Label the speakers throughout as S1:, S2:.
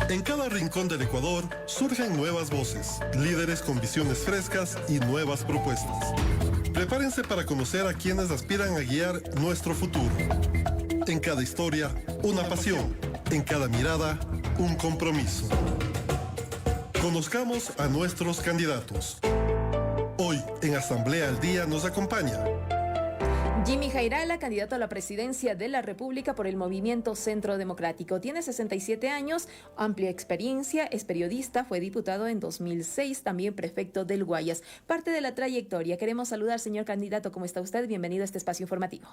S1: En cada rincón del Ecuador surgen nuevas voces, líderes con visiones frescas y nuevas propuestas. Prepárense para conocer a quienes aspiran a guiar nuestro futuro. En cada historia, una pasión. En cada mirada, un compromiso. Conozcamos a nuestros candidatos. Hoy, en Asamblea al Día, nos acompaña
S2: Jimmy Jairala, candidato a la presidencia de la República por el Movimiento Centro Democrático. Tiene 67 años, amplia experiencia, es periodista, fue diputado en 2006, también prefecto del Guayas. Parte de la trayectoria. Queremos saludar, señor candidato. ¿Cómo está usted? Bienvenido a este espacio informativo.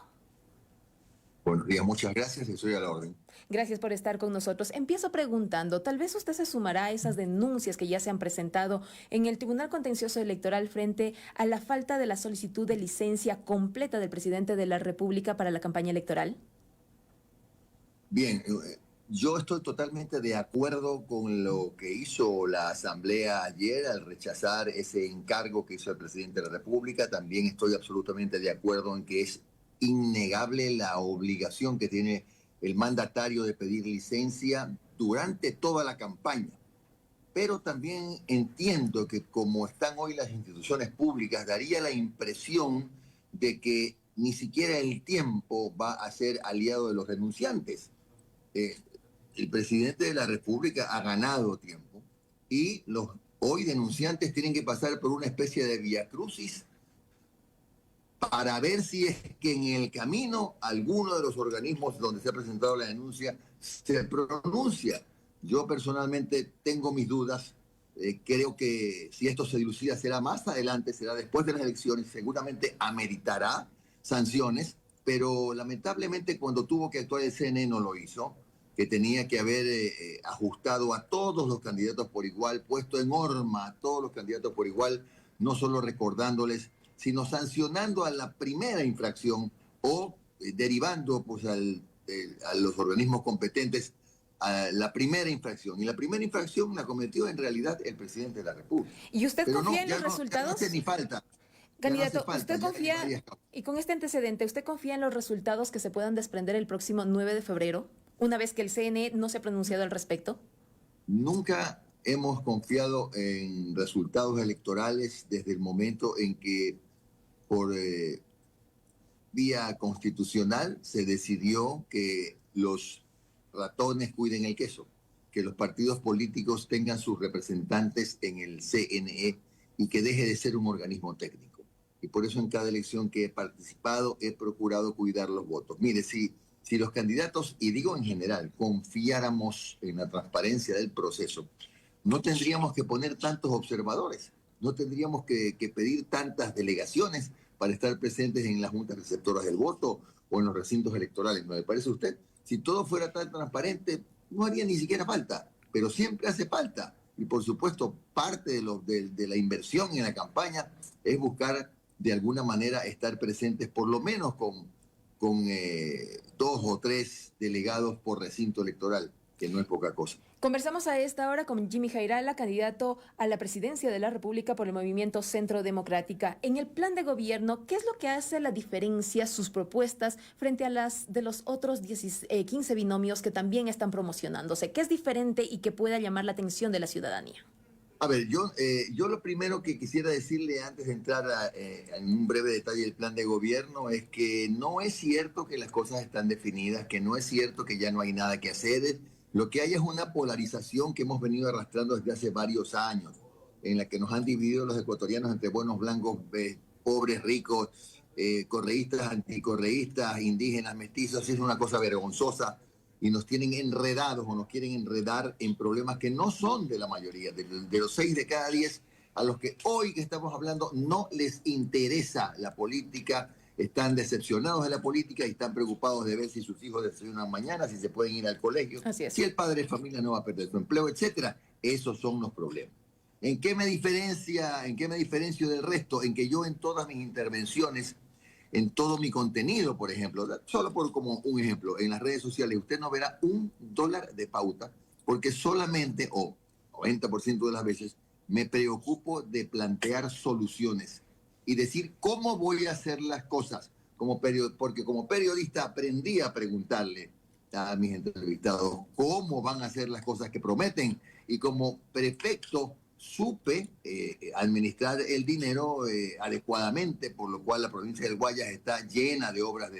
S3: Buenos días, muchas gracias, estoy a la orden.
S2: Gracias por estar con nosotros. Empiezo preguntando, tal vez usted se sumará a esas denuncias que ya se han presentado en el Tribunal Contencioso Electoral frente a la falta de la solicitud de licencia completa del presidente de la República para la campaña electoral.
S3: Bien, yo estoy totalmente de acuerdo con lo que hizo la Asamblea ayer al rechazar ese encargo que hizo el presidente de la República. También estoy absolutamente de acuerdo en que es innegable la obligación que tiene el mandatario de pedir licencia durante toda la campaña. Pero también entiendo que como están hoy las instituciones públicas, daría la impresión de que ni siquiera el tiempo va a ser aliado de los denunciantes. El presidente de la República ha ganado tiempo y los hoy denunciantes tienen que pasar por una especie de viacrucis para ver si es que en el camino alguno de los organismos donde se ha presentado la denuncia se pronuncia. Yo personalmente tengo mis dudas. Creo que si esto se dilucida será más adelante, será después de las elecciones, seguramente ameritará sanciones, pero lamentablemente cuando tuvo que actuar el CNE no lo hizo, que tenía que haber ajustado a todos los candidatos por igual, puesto en horma a todos los candidatos por igual, no solo recordándoles, sino sancionando a la primera infracción o derivando pues, a los organismos competentes a la primera infracción. Y la primera infracción la cometió en realidad el presidente de la República.
S2: ¿Y usted
S3: Pero
S2: confía
S3: no,
S2: en los resultados?
S3: Ya no hace ni falta.
S2: Candidato, ¿usted confía, y con este antecedente, usted confía en los resultados que se puedan desprender el próximo 9 de febrero, una vez que el CNE no se ha pronunciado al respecto?
S3: Nunca hemos confiado en resultados electorales desde el momento en que por vía constitucional se decidió que los ratones cuiden el queso, que los partidos políticos tengan sus representantes en el CNE y que deje de ser un organismo técnico. Y por eso en cada elección que he participado he procurado cuidar los votos. Mire, si los candidatos, y digo en general, confiáramos en la transparencia del proceso, no tendríamos que poner tantos observadores, no tendríamos que pedir tantas delegaciones para estar presentes en las juntas receptoras del voto o en los recintos electorales. ¿No le parece a usted? Si todo fuera tan transparente, no haría ni siquiera falta, pero siempre hace falta. Y por supuesto, parte de la inversión en la campaña es buscar de alguna manera estar presentes por lo menos con 2 o 3 delegados por recinto electoral, que no es poca cosa.
S2: Conversamos a esta hora con Jimmy Jairala, candidato a la presidencia de la República por el Movimiento Centro Democrática. En el plan de gobierno, ¿qué es lo que hace la diferencia, sus propuestas, frente a las de los otros 15 binomios que también están promocionándose? ¿Qué es diferente y que pueda llamar la atención de la ciudadanía?
S3: A ver, yo lo primero que quisiera decirle antes de entrar en un breve detalle del plan de gobierno es que no es cierto que las cosas están definidas, que no es cierto que ya no hay nada que hacer. Lo que hay es una polarización que hemos venido arrastrando desde hace varios años, en la que nos han dividido los ecuatorianos entre buenos, blancos, pobres, ricos, correístas, anticorreístas, indígenas, mestizos. Es una cosa vergonzosa y nos tienen enredados o nos quieren enredar en problemas que no son de la mayoría, de los 6 de cada 10 a los que hoy que estamos hablando no les interesa la política, están decepcionados de la política y están preocupados de ver si sus hijos desayunan mañana, si se pueden ir al colegio, si el padre de familia no va a perder su empleo, etcétera. Esos son los problemas. ¿En qué me diferencio del resto? En que yo en todas mis intervenciones, en todo mi contenido, por ejemplo, solo por como un ejemplo, en las redes sociales, usted no verá $1 de pauta, porque solamente, o 90% de las veces, me preocupo de plantear soluciones y decir cómo voy a hacer las cosas, porque como periodista aprendí a preguntarle a mis entrevistados cómo van a hacer las cosas que prometen. Y como prefecto supe administrar el dinero adecuadamente, por lo cual la provincia del Guayas está llena de obras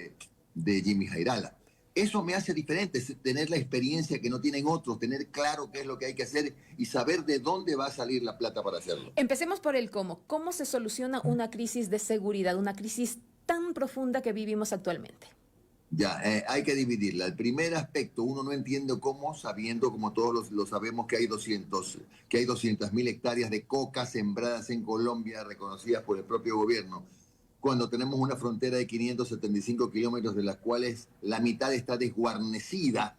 S3: de Jimmy Jairala. Eso me hace diferente, es tener la experiencia que no tienen otros, tener claro qué es lo que hay que hacer y saber de dónde va a salir la plata para hacerlo.
S2: Empecemos por el cómo. ¿Cómo se soluciona una crisis de seguridad, una crisis tan profunda que vivimos actualmente?
S3: Ya, hay que dividirla. El primer aspecto, uno no entiende cómo, sabiendo, como todos lo sabemos, que hay 200.000 hectáreas de coca sembradas en Colombia, reconocidas por el propio gobierno, cuando tenemos una frontera de 575 kilómetros, de las cuales la mitad está desguarnecida.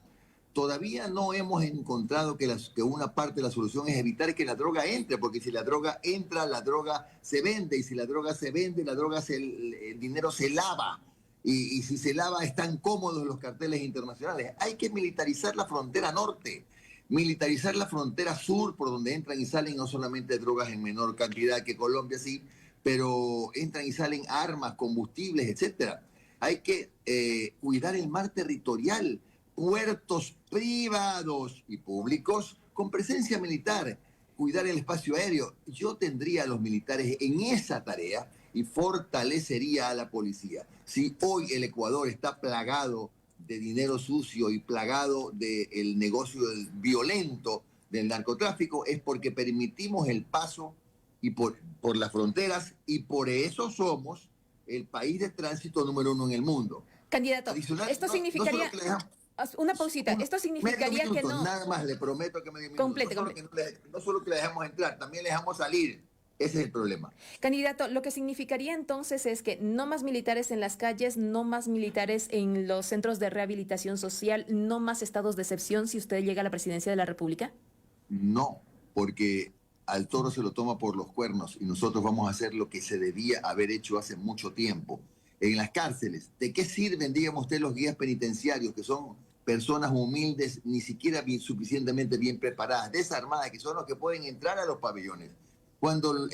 S3: Todavía no hemos encontrado que una parte de la solución es evitar que la droga entre, porque si la droga entra, la droga se vende, y si la droga se vende, el dinero se lava. Y si se lava, están cómodos los carteles internacionales. Hay que militarizar la frontera norte, militarizar la frontera sur, por donde entran y salen no solamente drogas en menor cantidad que Colombia, sí, pero entran y salen armas, combustibles, etcétera. Hay que cuidar el mar territorial, puertos privados y públicos con presencia militar, cuidar el espacio aéreo. Yo tendría a los militares en esa tarea y fortalecería a la policía. Si hoy el Ecuador está plagado de dinero sucio y plagado del negocio violento del narcotráfico, es porque permitimos el paso y por las fronteras, y por eso somos el país de tránsito número 1 en el mundo.
S2: Candidato, esto significaría... Una pausita. Esto significaría que no...
S3: Nada más, le prometo que medio minuto.
S2: Complete.
S3: No solo que le dejamos entrar, también le dejamos salir. Ese es el problema.
S2: Candidato, lo que significaría entonces es que no más militares en las calles, no más militares en los centros de rehabilitación social, no más estados de excepción si usted llega a la presidencia de la República.
S3: No, porque al toro se lo toma por los cuernos y nosotros vamos a hacer lo que se debía haber hecho hace mucho tiempo. En las cárceles, ¿de qué sirven, dígame usted, los guías penitenciarios, que son personas humildes, ni siquiera suficientemente bien preparadas, desarmadas, que son los que pueden entrar a los pabellones? Cuando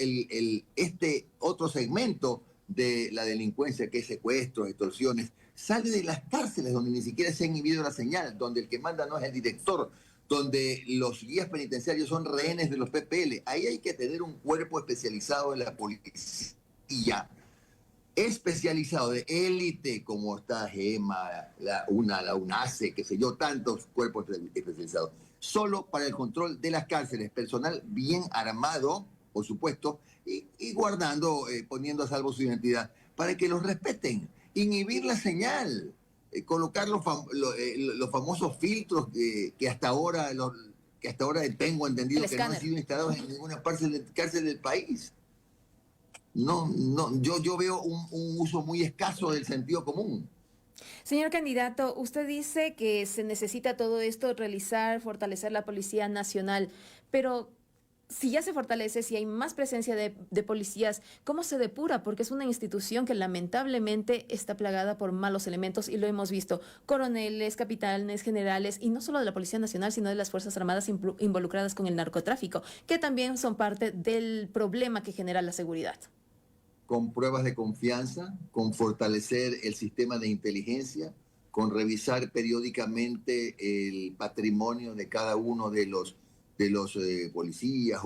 S3: este otro segmento de la delincuencia, que es secuestros, extorsiones, sale de las cárceles donde ni siquiera se ha inhibido la señal, donde el que manda no es el director, donde los guías penitenciarios son rehenes de los PPL. Ahí hay que tener un cuerpo especializado en la policía, especializado de élite, como está GEMA, la UNACE, qué sé yo, tantos cuerpos especializados, solo para el control de las cárceles, personal bien armado, por supuesto, y guardando, poniendo a salvo su identidad, para que los respeten, inhibir la señal, colocar los famosos filtros que hasta ahora tengo entendido que no han sido instalados en ninguna cárcel del país. No, yo veo un uso muy escaso del sentido común.
S2: Señor candidato, usted dice que se necesita todo esto, fortalecer la Policía Nacional, pero si ya se fortalece, si hay más presencia de policías, ¿cómo se depura? Porque es una institución que lamentablemente está plagada por malos elementos y lo hemos visto. Coroneles, capitanes, generales, y no solo de la Policía Nacional, sino de las Fuerzas Armadas involucradas con el narcotráfico, que también son parte del problema que genera la seguridad.
S3: Con pruebas de confianza, con fortalecer el sistema de inteligencia, con revisar periódicamente el patrimonio de cada uno de los policías,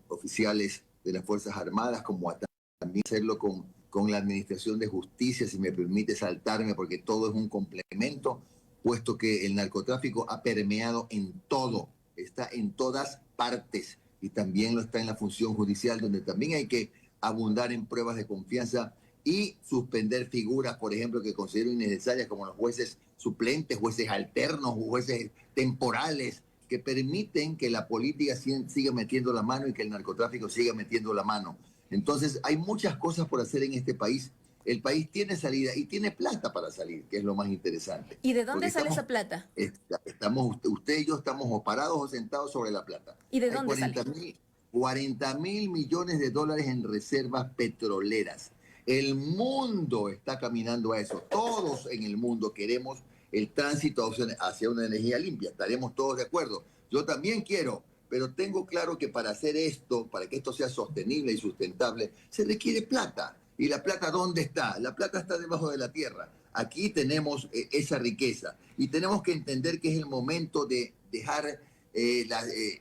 S3: oficiales de las Fuerzas Armadas, como también hacerlo con la Administración de Justicia, si me permite saltarme, porque todo es un complemento, puesto que el narcotráfico ha permeado en todo, está en todas partes, y también lo está en la función judicial, donde también hay que abundar en pruebas de confianza y suspender figuras, por ejemplo, que considero innecesarias, como los jueces suplentes, jueces alternos, jueces temporales, que permiten que la política siga metiendo la mano y que el narcotráfico siga metiendo la mano. Entonces, hay muchas cosas por hacer en este país. El país tiene salida y tiene plata para salir, que es lo más interesante.
S2: ¿Y de dónde sale esa plata?
S3: Usted y yo estamos o parados o sentados sobre la plata.
S2: ¿Y de dónde sale?
S3: 40.000 millones de dólares en reservas petroleras. El mundo está caminando a eso. Todos en el mundo queremos el tránsito hacia una energía limpia. Estaremos todos de acuerdo. Yo también quiero, pero tengo claro que para hacer esto, para que esto sea sostenible y sustentable, se requiere plata. ¿Y la plata dónde está? La plata está debajo de la tierra. Aquí tenemos esa riqueza y tenemos que entender que es el momento de dejar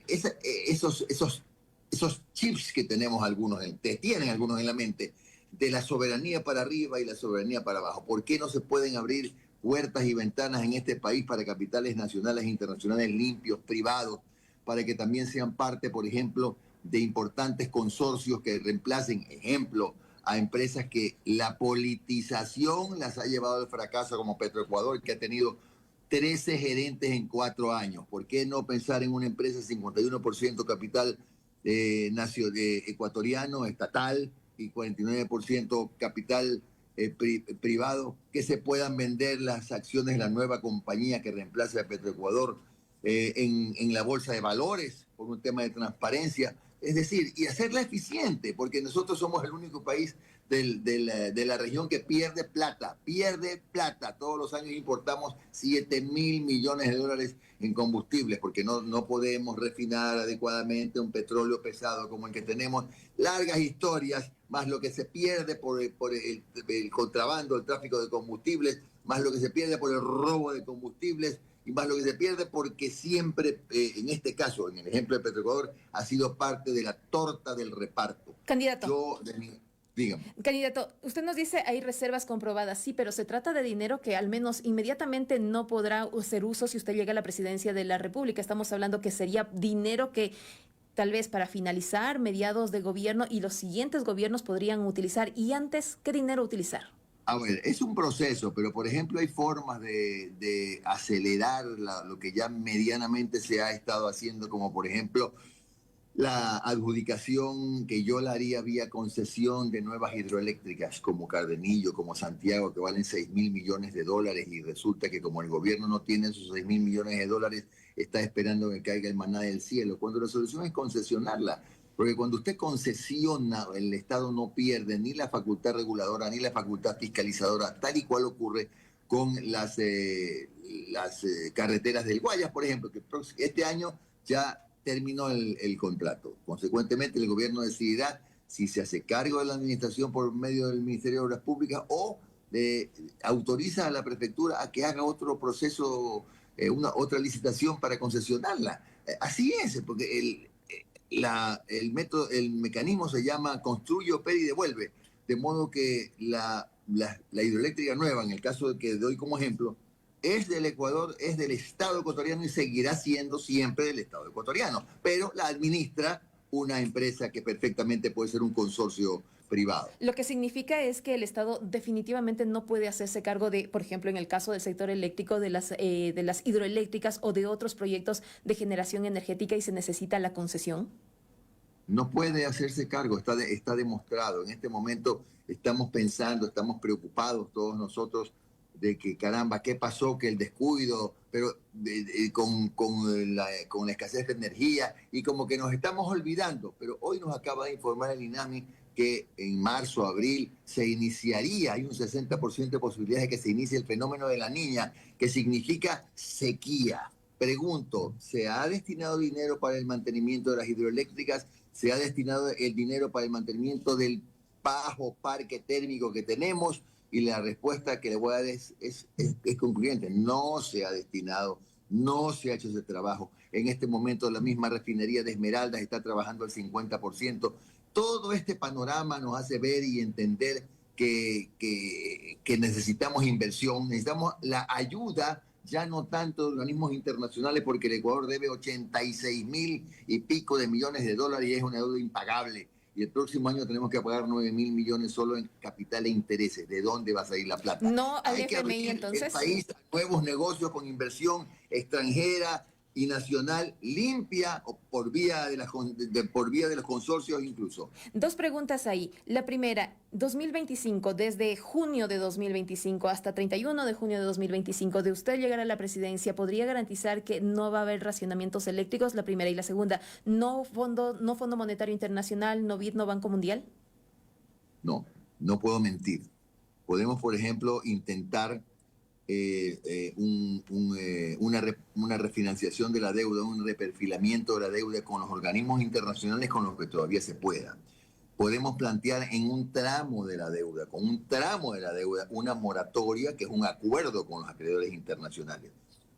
S3: esos chips que tenemos algunos, tienen algunos en la mente, de la soberanía para arriba y la soberanía para abajo. ¿Por qué no se pueden abrir puertas y ventanas en este país para capitales nacionales e internacionales limpios, privados, para que también sean parte, por ejemplo, de importantes consorcios que reemplacen, ejemplo, a empresas que la politización las ha llevado al fracaso, como Petroecuador, que ha tenido 13 gerentes en 4 años? ¿Por qué no pensar en una empresa 51% capital ecuatoriano, estatal, y 49% capital privado, que se puedan vender las acciones de la nueva compañía que reemplace a Petroecuador en la bolsa de valores por un tema de transparencia? Es decir, y hacerla eficiente, porque nosotros somos el único país de la región que pierde plata. Todos los años importamos 7.000 millones de dólares en combustibles, porque no podemos refinar adecuadamente un petróleo pesado como el que tenemos. Largas historias, más lo que se pierde por el contrabando, el tráfico de combustibles, más lo que se pierde por el robo de combustibles, y más lo que se pierde porque siempre, en este caso, en el ejemplo de Petroecuador, ha sido parte de la torta del reparto.
S2: Candidato.
S3: Dígame.
S2: Candidato, usted nos dice hay reservas comprobadas, sí, pero se trata de dinero que al menos inmediatamente no podrá hacer uso si usted llega a la presidencia de la República. Estamos hablando que sería dinero que tal vez para finalizar mediados de gobierno y los siguientes gobiernos podrían utilizar. ¿Y antes qué dinero utilizar?
S3: A ver, es un proceso, pero por ejemplo hay formas de acelerar lo que ya medianamente se ha estado haciendo, como por ejemplo la adjudicación que yo la haría vía concesión de nuevas hidroeléctricas como Cardenillo, como Santiago, que valen 6.000 millones de dólares, y resulta que como el gobierno no tiene esos 6.000 millones de dólares, está esperando que caiga el maná del cielo, cuando la solución es concesionarla. Porque cuando usted concesiona, el Estado no pierde ni la facultad reguladora ni la facultad fiscalizadora, tal y cual ocurre con las carreteras del Guayas, por ejemplo, que este año ya terminó el contrato. Consecuentemente, el gobierno decidirá si se hace cargo de la administración por medio del Ministerio de Obras Públicas o autoriza a la prefectura a que haga otro proceso, otra licitación para concesionarla. Así es, porque el mecanismo se llama construye, opera y devuelve, de modo que la hidroeléctrica nueva, en el caso de que doy como ejemplo, es del Ecuador, es del Estado ecuatoriano y seguirá siendo siempre del Estado ecuatoriano, pero la administra una empresa que perfectamente puede ser un consorcio privado.
S2: Lo que significa es que el Estado definitivamente no puede hacerse cargo de, por ejemplo, en el caso del sector eléctrico, de las hidroeléctricas o de otros proyectos de generación energética, y se necesita la concesión.
S3: No puede hacerse cargo, está demostrado. En este momento estamos pensando, estamos preocupados todos nosotros de que, caramba, ¿qué pasó? Que el descuido, pero con la escasez de energía, y como que nos estamos olvidando. Pero hoy nos acaba de informar el INAMI que en marzo, abril, se iniciaría, hay un 60% de posibilidades de que se inicie el fenómeno de la Niña, que significa sequía. Pregunto, ¿se ha destinado dinero para el mantenimiento de las hidroeléctricas? ¿Se ha destinado el dinero para el mantenimiento del bajo parque térmico que tenemos? Y la respuesta que le voy a dar es concluyente. No se ha destinado, no se ha hecho ese trabajo. En este momento la misma refinería de Esmeraldas está trabajando al 50%. Todo este panorama nos hace ver y entender que necesitamos inversión, necesitamos la ayuda, ya no tanto de organismos internacionales, porque el Ecuador debe 86.000 y pico de millones de dólares y es una deuda impagable. Y el próximo año tenemos que pagar 9.000 millones solo en capital e intereses. ¿De dónde va a salir la plata?
S2: No al
S3: Hay que
S2: FMI,
S3: abrir
S2: entonces.
S3: el país a nuevos negocios con inversión extranjera y nacional limpia, o por vía de los consorcios incluso.
S2: Dos preguntas ahí. La primera, 2025, desde junio de 2025 hasta 31 de junio de 2025, de usted llegar a la presidencia, ¿podría garantizar que no va a haber racionamientos eléctricos? La primera. Y la segunda, ¿no Fondo Monetario Internacional, no BID, no Banco Mundial?
S3: No puedo mentir. Podemos, por ejemplo, intentar una refinanciación de la deuda, un reperfilamiento de la deuda con los organismos internacionales con los que todavía se pueda. podemos plantear en un tramo de la deuda, con un tramo de la deuda, una moratoria que es un acuerdo con los acreedores internacionales.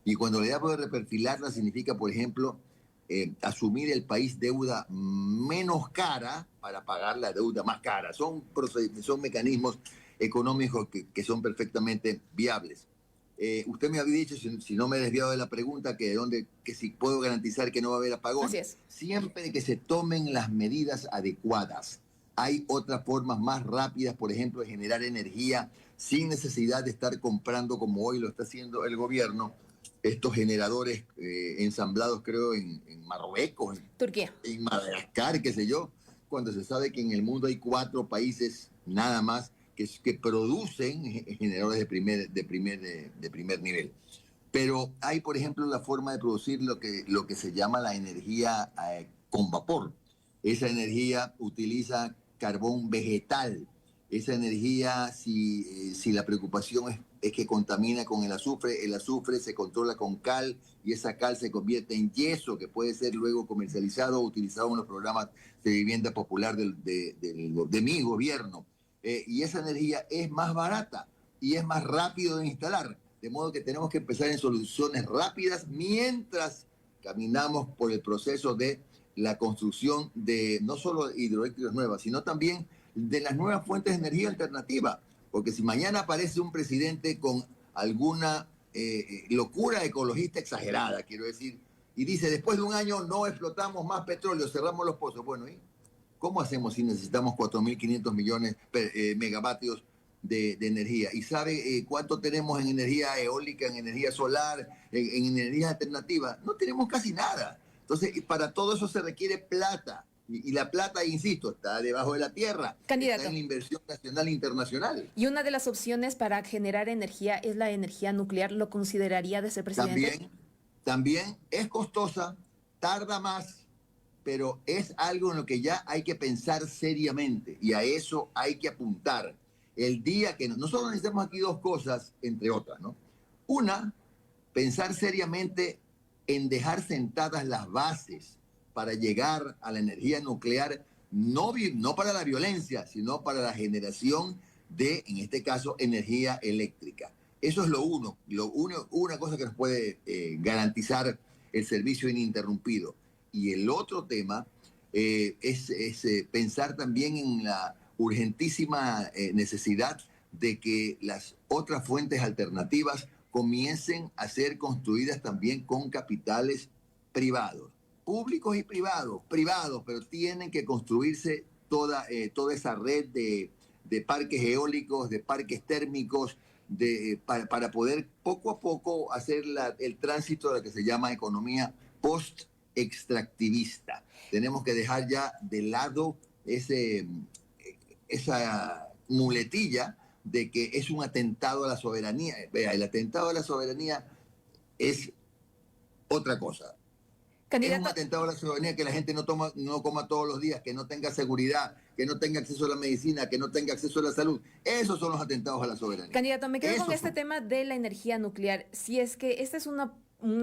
S3: Y cuando le hablo de reperfilarla significa, por ejemplo, asumir el país deuda menos cara para pagar la deuda más cara. Son mecanismos económicos que son perfectamente viables. Usted me había dicho, si no me he desviado de la pregunta, que si puedo garantizar que no va a haber apagón.
S2: Así es.
S3: Siempre que se tomen las medidas adecuadas. Hay otras formas más rápidas, por ejemplo, de generar energía sin necesidad de estar comprando, como hoy lo está haciendo el gobierno, estos generadores ensamblados, creo, en Marruecos,
S2: Turquía.
S3: en Madagascar, qué sé yo, cuando se sabe que en el mundo hay 4 países nada más que producen generadores de primer nivel. Pero hay, por ejemplo, la forma de producir lo que se llama la energía con vapor. Esa energía utiliza carbón vegetal. Esa energía, si la preocupación es que contamina con el azufre se controla con cal y esa cal se convierte en yeso que puede ser luego comercializado o utilizado en los programas de vivienda popular de mi gobierno. Y esa energía es más barata y es más rápido de instalar. De modo que tenemos que empezar en soluciones rápidas mientras caminamos por el proceso de la construcción de no solo hidroeléctricas nuevas, sino también de las nuevas fuentes de energía alternativa. Porque si mañana aparece un presidente con alguna locura ecologista exagerada, quiero decir, y dice, después de un año no explotamos más petróleo, cerramos los pozos. Bueno, ¿y cómo hacemos si necesitamos 4.500 millones megavatios de energía? ¿Y sabe cuánto tenemos en energía eólica, en energía solar, en energía alternativa? No tenemos casi nada. Entonces, para todo eso se requiere plata. Y la plata, insisto, está debajo de la tierra.
S2: Candidato.
S3: Está en la inversión nacional e internacional.
S2: Y una de las opciones para generar energía es la energía nuclear. ¿Lo consideraría de ser presidente?
S3: También es costosa, tarda más, pero es algo en lo que ya hay que pensar seriamente y a eso hay que apuntar. El día que nosotros necesitamos aquí 2 cosas, entre otras, ¿no? Una, pensar seriamente en dejar sentadas las bases para llegar a la energía nuclear, no para la violencia, sino para la generación de, en este caso, energía eléctrica. Eso es una cosa que nos puede garantizar el servicio ininterrumpido. Y el otro tema es pensar también en la urgentísima necesidad de que las otras fuentes alternativas comiencen a ser construidas también con capitales privados, públicos y privados, pero tienen que construirse toda esa red de parques eólicos, de parques térmicos, para poder poco a poco hacer el tránsito de lo que se llama economía post-extractivista. Tenemos que dejar ya de lado esa muletilla de que es un atentado a la soberanía. Vea, el atentado a la soberanía es otra cosa.
S2: Candidato.
S3: Es un atentado a la soberanía que la gente no coma todos los días, que no tenga seguridad, que no tenga acceso a la medicina, que no tenga acceso a la salud. Esos son los atentados a la soberanía.
S2: Candidato, me quedo con este tema de la energía nuclear. Si es que esta es una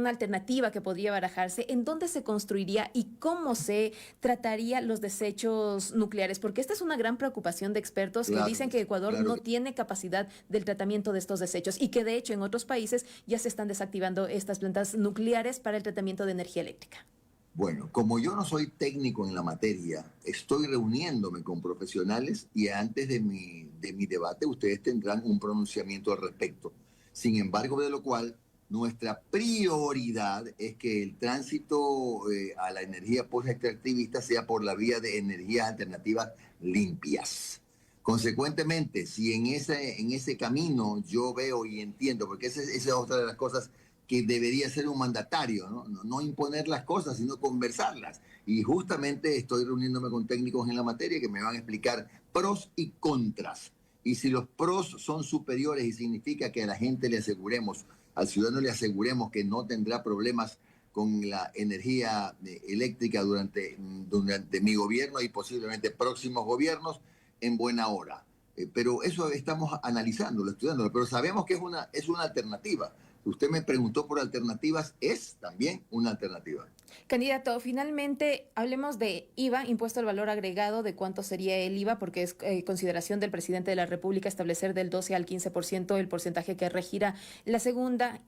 S2: alternativa que podría barajarse, ¿en dónde se construiría y cómo se trataría los desechos nucleares? Porque esta es una gran preocupación de expertos que dicen que Ecuador no tiene capacidad del tratamiento de estos desechos y que de hecho en otros países ya se están desactivando estas plantas nucleares para el tratamiento de energía eléctrica.
S3: Bueno, como yo no soy técnico en la materia, estoy reuniéndome con profesionales y antes de mi debate ustedes tendrán un pronunciamiento al respecto. Sin embargo, de lo cual nuestra prioridad es que el tránsito a la energía post-extractivista sea por la vía de energías alternativas limpias. Consecuentemente, si en ese camino yo veo y entiendo, porque esa es otra de las cosas que debería ser un mandatario, no imponer las cosas, sino conversarlas. Y justamente estoy reuniéndome con técnicos en la materia que me van a explicar pros y contras. Y si los pros son superiores y significa que a la gente le aseguremos, al ciudadano le aseguremos que no tendrá problemas con la energía eléctrica durante mi gobierno y posiblemente próximos gobiernos, en buena hora. Pero eso estamos analizándolo, estudiándolo, pero sabemos que es una alternativa. Usted me preguntó por alternativas, es también una alternativa.
S2: Candidato, finalmente hablemos de IVA, impuesto al valor agregado, de cuánto sería el IVA, porque es consideración del presidente de la República establecer del 12 al 15% el porcentaje que regirá. La segunda,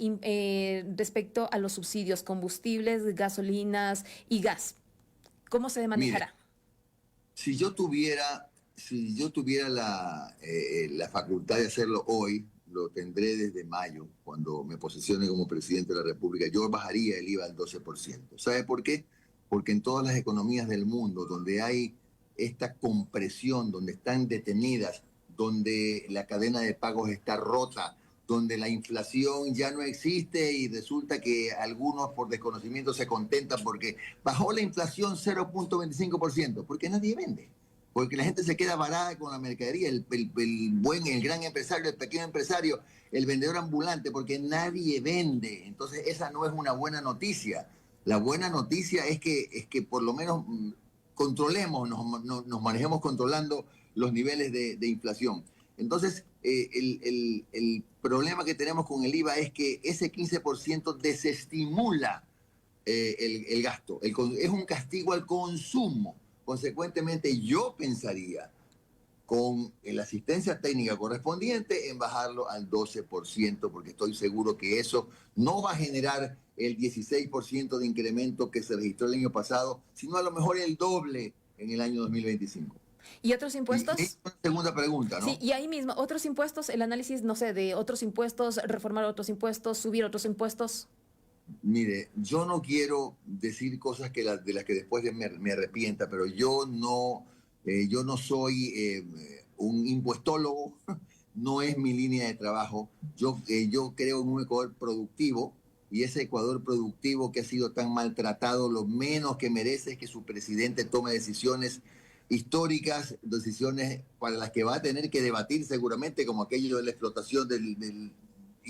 S2: respecto a los subsidios, combustibles, gasolinas y gas. ¿Cómo se manejará?
S3: Mire, si yo tuviera la facultad de hacerlo hoy, lo tendré desde mayo, cuando me posesione como presidente de la República, yo bajaría el IVA al 12%. ¿Sabe por qué? Porque en todas las economías del mundo, donde hay esta compresión, donde están detenidas, donde la cadena de pagos está rota, donde la inflación ya no existe y resulta que algunos por desconocimiento se contentan porque bajó la inflación 0.25%, porque nadie vende. Porque la gente se queda varada con la mercadería, el gran empresario, el pequeño empresario, el vendedor ambulante, porque nadie vende. Entonces esa no es una buena noticia. La buena noticia es que por lo menos controlemos, nos manejemos controlando los niveles de inflación. Entonces, el problema que tenemos con el IVA es que ese 15% desestimula el gasto. Es un castigo al consumo. Consecuentemente, yo pensaría, con la asistencia técnica correspondiente, en bajarlo al 12%, porque estoy seguro que eso no va a generar el 16% de incremento que se registró el año pasado, sino a lo mejor el doble en el año 2025.
S2: ¿Y otros impuestos?
S3: Y una segunda pregunta, ¿no?
S2: Sí, y ahí mismo, otros impuestos, el análisis, no sé, de otros impuestos, reformar otros impuestos, subir otros impuestos.
S3: Mire, yo no quiero decir cosas de las que después me arrepienta, pero yo no soy un impuestólogo, no es mi línea de trabajo. Yo creo en un Ecuador productivo, y ese Ecuador productivo que ha sido tan maltratado, lo menos que merece es que su presidente tome decisiones históricas, decisiones para las que va a tener que debatir seguramente, como aquello de la explotación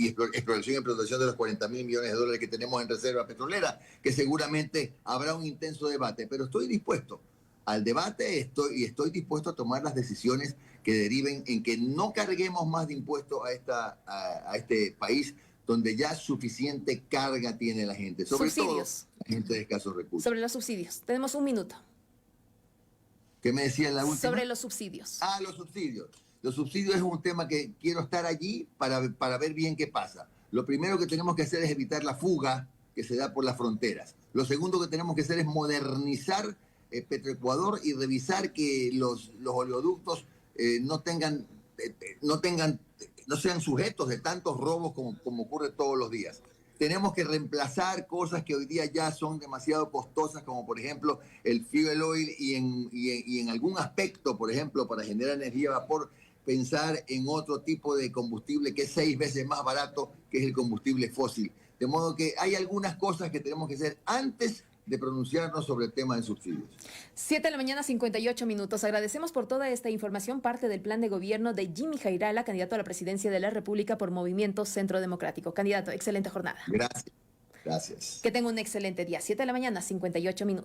S3: exploración y explotación de los 40.000 millones de dólares que tenemos en reserva petrolera, que seguramente habrá un intenso debate, pero estoy dispuesto al debate estoy dispuesto a tomar las decisiones que deriven en que no carguemos más de impuestos a este país, donde ya suficiente carga tiene la gente, sobre
S2: Subsidios.
S3: todo la gente de escasos recursos.
S2: Sobre los subsidios. Tenemos un minuto.
S3: ¿Qué me decía en la última?
S2: Sobre los subsidios.
S3: Los subsidios. Los subsidios es un tema que quiero estar allí para ver bien qué pasa. Lo primero que tenemos que hacer es evitar la fuga que se da por las fronteras. Lo segundo que tenemos que hacer es modernizar Petroecuador y revisar que los oleoductos no sean sujetos de tantos robos como ocurre todos los días. Tenemos que reemplazar cosas que hoy día ya son demasiado costosas, como por ejemplo el fuel oil y en algún aspecto, por ejemplo, para generar energía a vapor, pensar en otro tipo de combustible que es 6 veces más barato, que es el combustible fósil. De modo que hay algunas cosas que tenemos que hacer antes de pronunciarnos sobre el tema de subsidios.
S2: 7:58 a.m. Agradecemos por toda esta información, parte del plan de gobierno de Jimmy Jairala, candidato a la presidencia de la República por Movimiento Centro Democrático. Candidato, excelente jornada.
S3: Gracias. Gracias.
S2: Que tenga un excelente día. 7:58 a.m.